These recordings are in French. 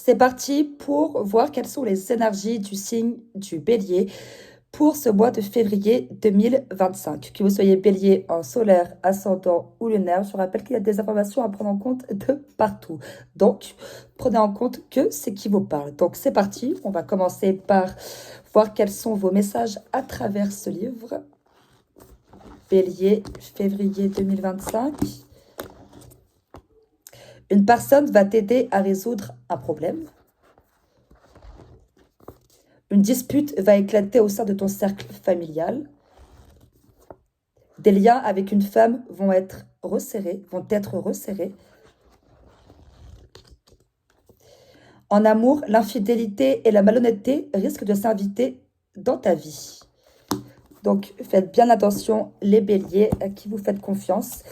C'est parti pour voir quelles sont les énergies du signe du bélier pour ce mois de février 2025. Que vous soyez bélier en solaire, ascendant ou lunaire, je rappelle qu'il y a des informations à prendre en compte de partout. Donc, prenez en compte que c'est qui vous parle. Donc, c'est parti. On va commencer par voir quels sont vos messages à travers ce livre. Bélier, février 2025. Une personne va t'aider à résoudre un problème. Une dispute va éclater au sein de ton cercle familial. Des liens avec une femme vont être resserrés. En amour, l'infidélité et la malhonnêteté risquent de s'inviter dans ta vie. Donc, faites bien attention, les béliers, à qui vous faites confiance.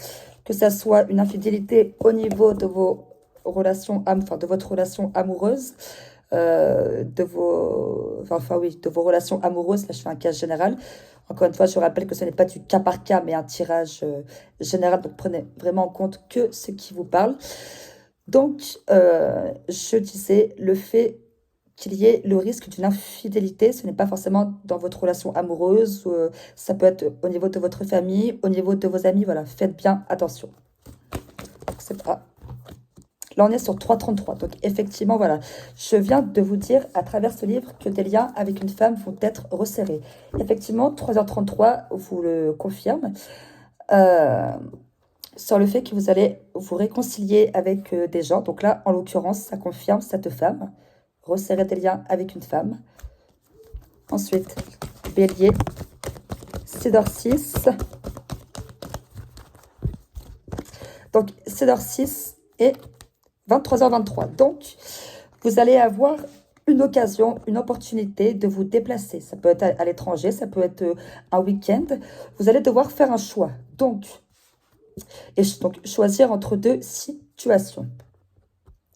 Que ça soit une infidélité au niveau de vos relations, de votre relation amoureuse, de vos relations amoureuses. Là, je fais un cas général. Encore une fois, je rappelle que ce n'est pas du cas par cas, mais un tirage général. Donc, prenez vraiment en compte que ce qui vous parle. Donc, je disais, le fait qu'il y ait le risque d'une infidélité, ce n'est pas forcément dans votre relation amoureuse, ça peut être au niveau de votre famille, au niveau de vos amis, voilà, faites bien attention. C'est pas... Là, on est sur 3,33. Donc, effectivement, voilà, je viens de vous dire à travers ce livre que des liens avec une femme vont être resserrés. Effectivement, 3h33 vous le confirme. Sur le fait que vous allez vous réconcilier avec des gens. Donc là, en l'occurrence, ça confirme cette femme. Resserrer des liens avec une femme. Ensuite, bélier, 6h06. Donc, 6h06 et 23h23. Donc, vous allez avoir une occasion, une opportunité de vous déplacer. Ça peut être à l'étranger, ça peut être un week-end. Vous allez devoir faire un choix. Donc, choisir entre deux situations.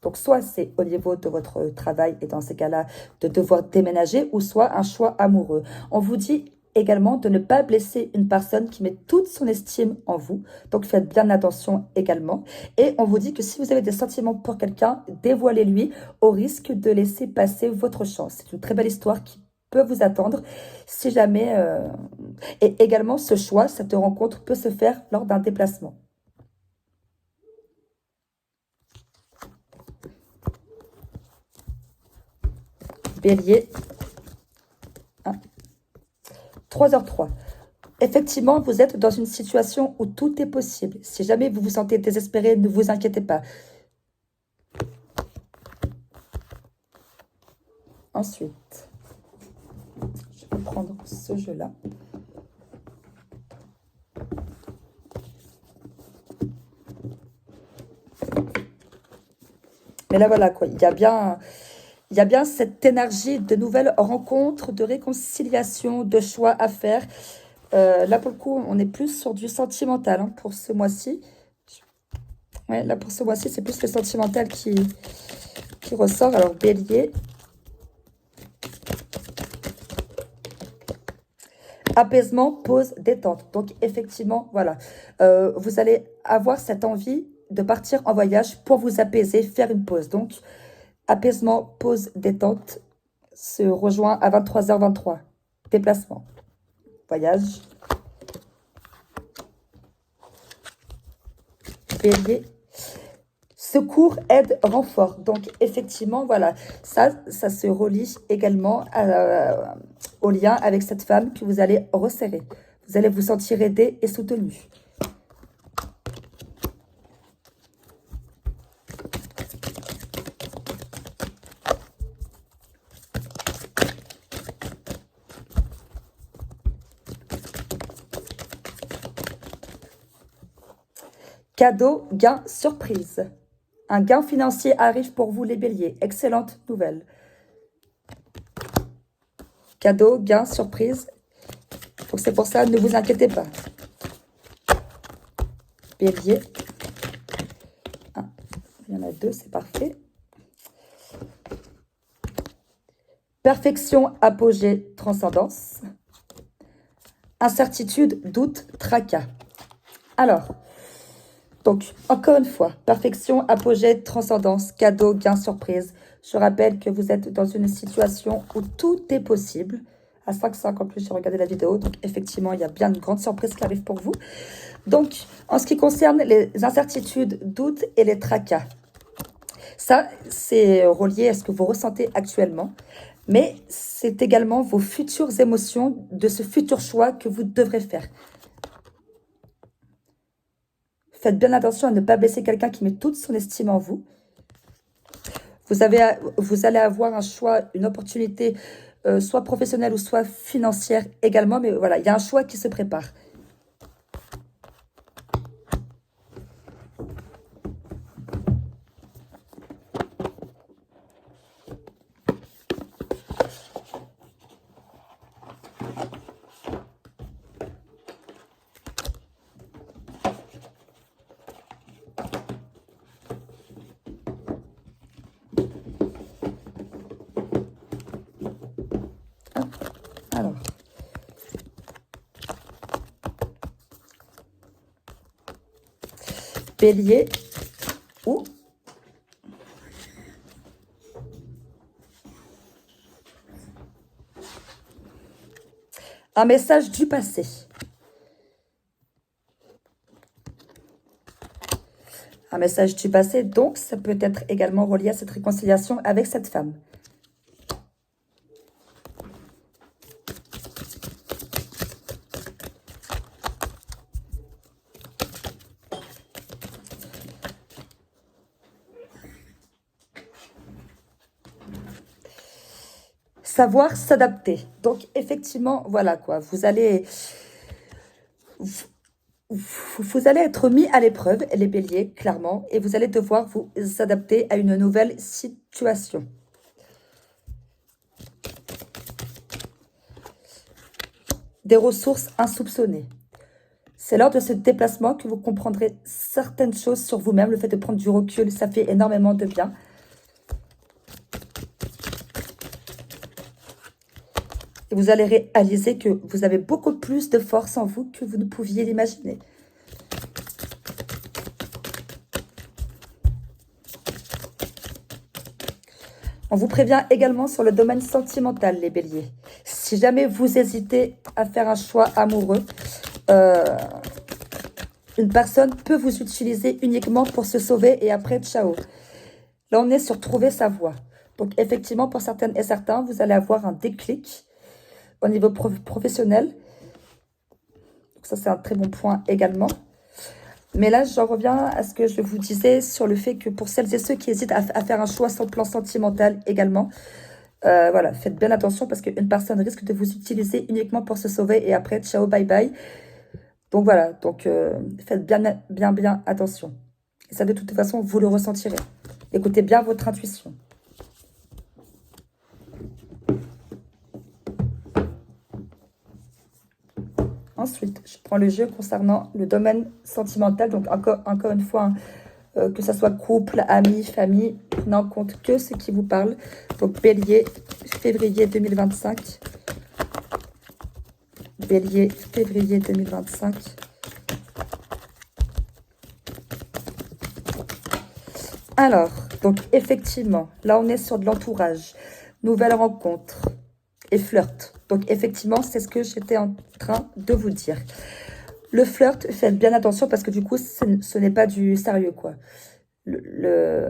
Donc, soit c'est au niveau de votre travail, et dans ces cas-là, de devoir déménager, ou soit un choix amoureux. On vous dit également de ne pas blesser une personne qui met toute son estime en vous. Donc, faites bien attention également. Et on vous dit que si vous avez des sentiments pour quelqu'un, dévoilez-lui au risque de laisser passer votre chance. C'est une très belle histoire qui peut vous attendre si jamais... Et également, ce choix, cette rencontre peut se faire lors d'un déplacement. Bélier, 3h03. Effectivement, vous êtes dans une situation où tout est possible. Si jamais vous vous sentez désespéré, ne vous inquiétez pas. Ensuite, je vais prendre ce jeu-là. Mais là, voilà, quoi. Il y a bien cette énergie de nouvelles rencontres, de réconciliation, de choix à faire. Là, pour le coup, on est plus sur du sentimental hein, pour ce mois-ci. Ouais, là, pour ce mois-ci, c'est plus le sentimental qui ressort. Alors, bélier. Apaisement, pause, détente. Donc, effectivement, voilà. Vous allez avoir cette envie de partir en voyage pour vous apaiser, faire une pause. Donc, apaisement, pause, détente se rejoint à 23h23. Déplacement. Voyage. Bélier. Secours, aide, renfort. Donc, effectivement, voilà. Ça se relie également au lien avec cette femme que vous allez resserrer. Vous allez vous sentir aidé et soutenu. Cadeau, gain, surprise. Un gain financier arrive pour vous les béliers. Excellente nouvelle. Cadeau, gain, surprise. Donc c'est pour ça, ne vous inquiétez pas. Bélier. Il y en a deux, c'est parfait. Perfection, apogée, transcendance. Incertitude, doute, tracas. Alors... Donc, encore une fois, perfection, apogée, transcendance, cadeau, gain, surprise. Je rappelle que vous êtes dans une situation où tout est possible. À 5,5 en plus, j'ai regardé la vidéo. Donc, effectivement, il y a bien une grande surprise qui arrive pour vous. Donc, en ce qui concerne les incertitudes, doutes et les tracas, ça, c'est relié à ce que vous ressentez actuellement. Mais c'est également vos futures émotions de ce futur choix que vous devrez faire. Faites bien attention à ne pas blesser quelqu'un qui met toute son estime en vous. Vous allez avoir un choix, une opportunité, soit professionnelle ou soit financière également. Mais voilà, il y a un choix qui se prépare. Alors, Bélier ou un message du passé. Un message du passé, donc ça peut être également relié à cette réconciliation avec cette femme. Savoir s'adapter. Donc, effectivement, voilà quoi. Vous allez être mis à l'épreuve, les béliers, clairement, et vous allez devoir vous adapter à une nouvelle situation. Des ressources insoupçonnées. C'est lors de ce déplacement que vous comprendrez certaines choses sur vous-même. Le fait de prendre du recul, ça fait énormément de bien. Et vous allez réaliser que vous avez beaucoup plus de force en vous que vous ne pouviez l'imaginer. On vous prévient également sur le domaine sentimental, les béliers. Si jamais vous hésitez à faire un choix amoureux, une personne peut vous utiliser uniquement pour se sauver et après, ciao. Là, on est sur trouver sa voie. Donc, effectivement, pour certaines et certains, vous allez avoir un déclic au niveau professionnel. Donc, ça, c'est un très bon point également. Mais là, j'en reviens à ce que je vous disais sur le fait que pour celles et ceux qui hésitent à faire un choix sur le plan sentimental également, voilà, faites bien attention parce qu'une personne risque de vous utiliser uniquement pour se sauver et après, ciao, bye bye. Donc voilà, donc faites bien attention. Et ça, de toute façon, vous le ressentirez. Écoutez bien votre intuition. Ensuite, je prends le jeu concernant le domaine sentimental. Donc, encore une fois, que ce soit couple, amis, famille, prenez en compte que ce qui vous parle. Donc, Bélier, février 2025. Bélier, février 2025. Alors, donc, effectivement, là, on est sur de l'entourage. Nouvelle rencontre et flirt. Donc, effectivement, c'est ce que j'étais en train de vous dire. Le flirt, faites bien attention parce que du coup, ce n'est pas du sérieux, quoi. Le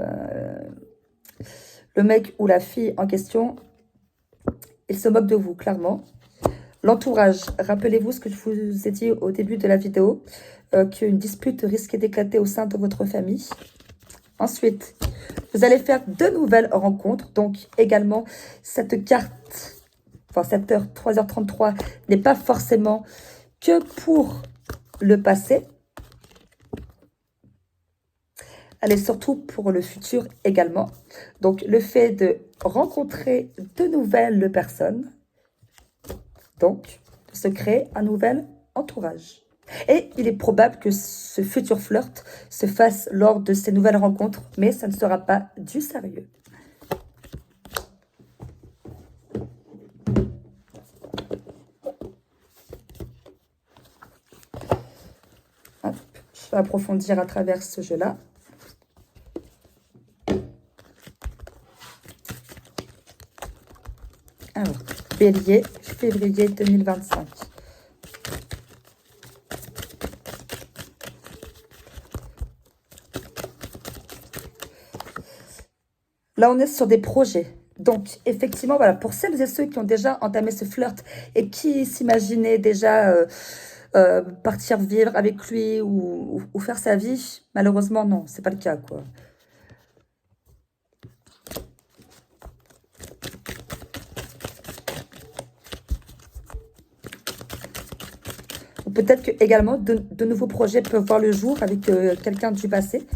mec ou la fille en question, il se moque de vous, clairement. L'entourage, rappelez-vous ce que je vous ai dit au début de la vidéo, qu'une dispute risquait d'éclater au sein de votre famille. Ensuite, vous allez faire de nouvelles rencontres. Donc, également, cette carte, enfin, 7h, 3h33, n'est pas forcément que pour le passé. Elle est surtout pour le futur également. Donc, le fait de rencontrer de nouvelles personnes, donc, de se créer un nouvel entourage. Et il est probable que ce futur flirt se fasse lors de ces nouvelles rencontres, mais ça ne sera pas du sérieux. Hop, je vais approfondir à travers ce jeu-là. Alors, Bélier, février 2025. Là, on est sur des projets. Donc, effectivement, voilà, pour celles et ceux qui ont déjà entamé ce flirt et qui s'imaginaient déjà partir vivre avec lui ou faire sa vie, malheureusement, non, c'est pas le cas, quoi. Ou peut-être que également de nouveaux projets peuvent voir le jour avec quelqu'un du passé.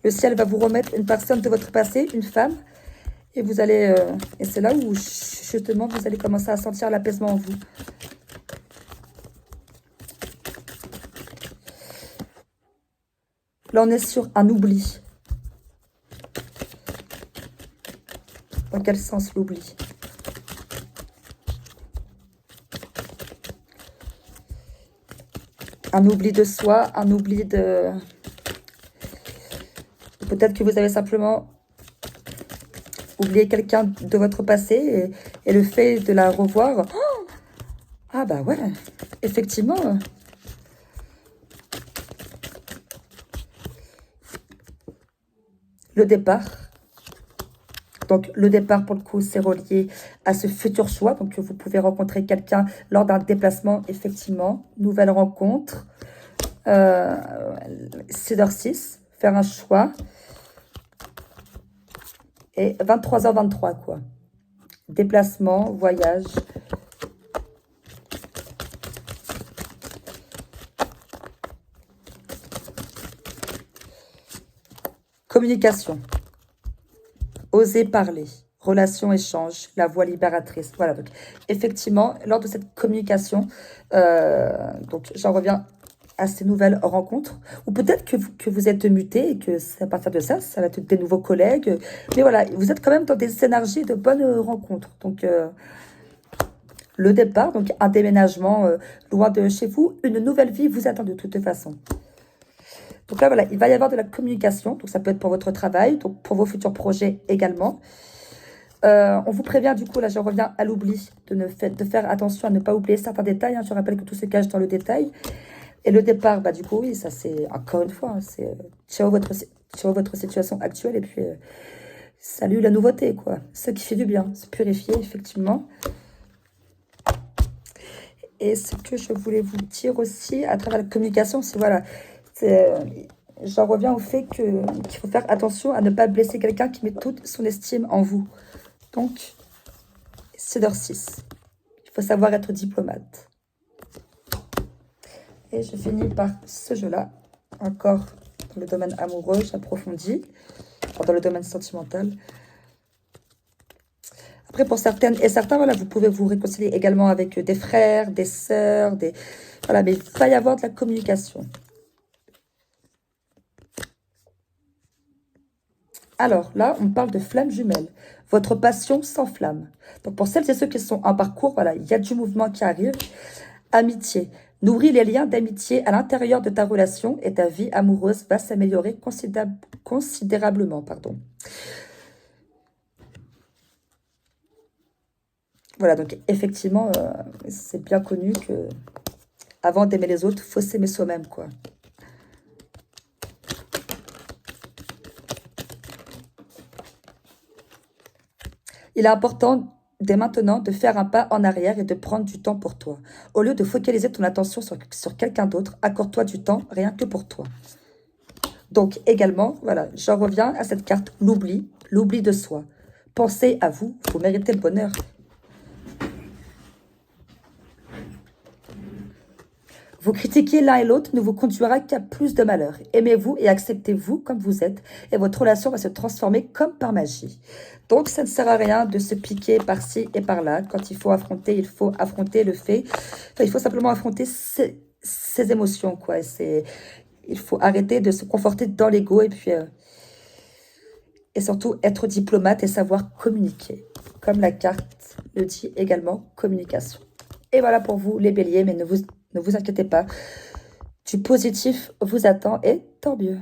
Le ciel va vous remettre une personne de votre passé, une femme, et vous allez, et c'est là où justement vous allez commencer à sentir l'apaisement en vous. Là, on est sur un oubli. Dans quel sens l'oubli? Un oubli de soi, un oubli de... Peut-être que vous avez simplement oublié quelqu'un de votre passé et le fait de la revoir. Oh, ah bah ouais, effectivement. Le départ. Donc, le départ, pour le coup, c'est relié à ce futur choix. Donc, vous pouvez rencontrer quelqu'un lors d'un déplacement, effectivement. Nouvelle rencontre. 6h06, faire un choix. Et 23h23, quoi. Déplacement, voyage. Communication. Oser parler. Relation, échange, la voix libératrice. Voilà, donc effectivement, lors de cette communication, donc j'en reviens à ces nouvelles rencontres, ou peut-être que vous êtes muté et que c'est à partir de ça, ça va être des nouveaux collègues. Mais voilà, vous êtes quand même dans des énergies de bonnes rencontres. Donc, le départ, donc un déménagement loin de chez vous, une nouvelle vie vous attend de toute façon. Donc là, voilà, il va y avoir de la communication. Donc, ça peut être pour votre travail, donc pour vos futurs projets également. On vous prévient, du coup, là, je reviens à l'oubli, de faire attention à ne pas oublier certains détails. Hein. Je rappelle que tout se cache dans le détail. Et le départ, bah, du coup, oui, ça, c'est, encore une fois, hein, c'est ciao votre situation actuelle. Et puis, salut la nouveauté, quoi. Ce qui fait du bien, se purifier, effectivement. Et ce que je voulais vous dire aussi, à travers la communication, c'est, voilà, j'en reviens au fait qu'il faut faire attention à ne pas blesser quelqu'un qui met toute son estime en vous. Donc, c'est d'heure 6. Il faut savoir être diplomate. Et je finis par ce jeu-là. Encore dans le domaine amoureux, j'approfondis. Dans le domaine sentimental. Après, pour certaines et certains, voilà, vous pouvez vous réconcilier également avec des frères, des sœurs, des... Voilà, mais il va y avoir de la communication. Alors, là, on parle de flamme jumelle. Votre passion s'enflamme. Donc, pour celles et ceux qui sont en parcours, voilà, il y a du mouvement qui arrive. Amitié. Nourris les liens d'amitié à l'intérieur de ta relation et ta vie amoureuse va s'améliorer considérablement. Pardon. Voilà, donc effectivement, c'est bien connu que avant d'aimer les autres, il faut s'aimer soi-même, quoi. Il est important dès maintenant de faire un pas en arrière et de prendre du temps pour toi. Au lieu de focaliser ton attention sur quelqu'un d'autre, accorde-toi du temps rien que pour toi. Donc également, voilà, j'en reviens à cette carte, l'oubli de soi. Pensez à vous, vous méritez le bonheur. Vous critiquer l'un et l'autre ne vous conduira qu'à plus de malheur. Aimez-vous et acceptez-vous comme vous êtes et votre relation va se transformer comme par magie. Donc, ça ne sert à rien de se piquer par-ci et par-là. Quand il faut affronter le fait. Enfin, il faut simplement affronter ses émotions, quoi. Il faut arrêter de se conforter dans l'ego et puis... et surtout, être diplomate et savoir communiquer. Comme la carte le dit également, communication. Et voilà pour vous, les béliers, mais ne vous inquiétez pas. Du positif vous attend et tant mieux.